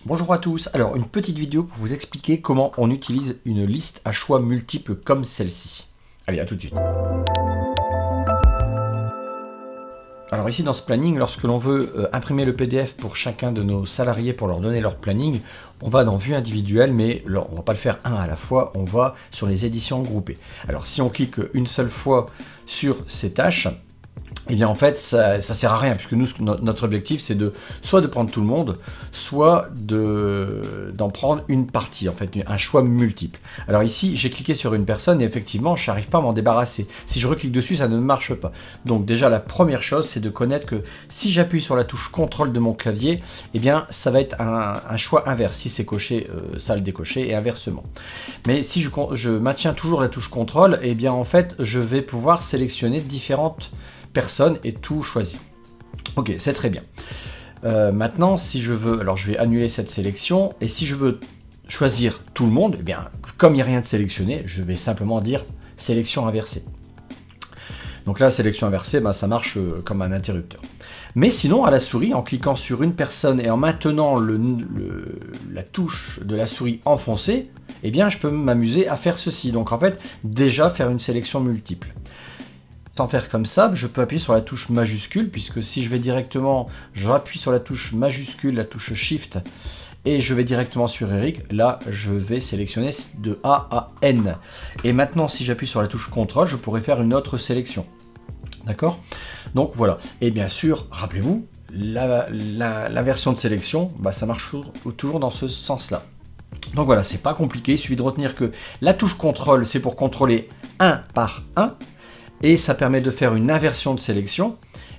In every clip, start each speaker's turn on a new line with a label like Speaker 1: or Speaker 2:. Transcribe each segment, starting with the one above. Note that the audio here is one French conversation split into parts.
Speaker 1: Bonjour à tous, alors une petite vidéo pour vous expliquer comment on utilise une liste à choix multiples comme celle-ci. Allez, à tout de suite. Alors ici dans ce planning, lorsque l'on veut imprimer le PDF pour chacun de nos salariés pour leur donner leur planning, on va dans Vue individuelle, mais on ne va pas le faire un à la fois, on va sur les éditions groupées. Alors si on clique une seule fois sur ces tâches, eh bien en fait ça sert à rien, puisque nous notre objectif c'est soit de prendre tout le monde, soit d'en prendre une partie, en fait un choix multiple. Alors ici j'ai cliqué sur une personne et effectivement je n'arrive pas à m'en débarrasser. Si je reclique dessus ça ne marche pas. Donc déjà la première chose c'est de connaître que si j'appuie sur la touche CTRL de mon clavier, eh bien ça va être un choix inverse. Si c'est coché, ça le décocher et inversement. Mais si je maintiens toujours la touche CTRL, eh bien en fait je vais pouvoir sélectionner différentes personne et tout choisir. Ok, c'est très bien. Maintenant, si je veux, alors je vais annuler cette sélection, et si je veux choisir tout le monde, eh bien, comme il n'y a rien de sélectionné, je vais simplement dire sélection inversée. Donc là, sélection inversée, ben, ça marche comme un interrupteur. Mais sinon, à la souris, en cliquant sur une personne et en maintenant la touche de la souris enfoncée, eh bien, je peux m'amuser à faire ceci. Donc en fait, déjà faire une sélection multiple. Sans faire comme ça, je peux appuyer sur la touche majuscule, puisque si je vais directement, j'appuie sur la touche majuscule, la touche Shift, et je vais directement sur Eric, là je vais sélectionner de A à N. Et maintenant, si j'appuie sur la touche CTRL, je pourrais faire une autre sélection. D'accord? Donc voilà. Et bien sûr, rappelez-vous, la version de sélection, bah, ça marche toujours dans ce sens-là. Donc voilà, c'est pas compliqué, il suffit de retenir que la touche CTRL, c'est pour contrôler un par un, et ça permet de faire une inversion de sélection,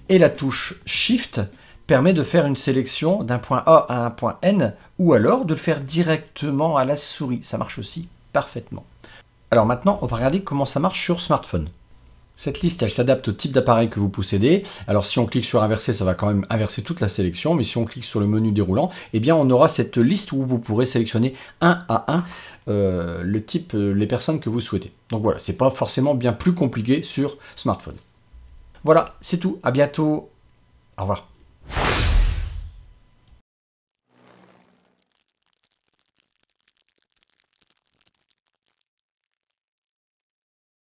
Speaker 1: et la touche Shift permet de faire une sélection d'un point A à un point N, ou alors de le faire directement à la souris. Ça marche aussi parfaitement. Alors maintenant, on va regarder comment ça marche sur smartphone. Cette liste, elle s'adapte au type d'appareil que vous possédez. Alors si on clique sur inverser, ça va quand même inverser toute la sélection, mais si on clique sur le menu déroulant, eh bien on aura cette liste où vous pourrez sélectionner un à un le type, les personnes que vous souhaitez. Donc voilà, c'est pas forcément bien plus compliqué sur smartphone. Voilà, c'est tout, à bientôt, au revoir.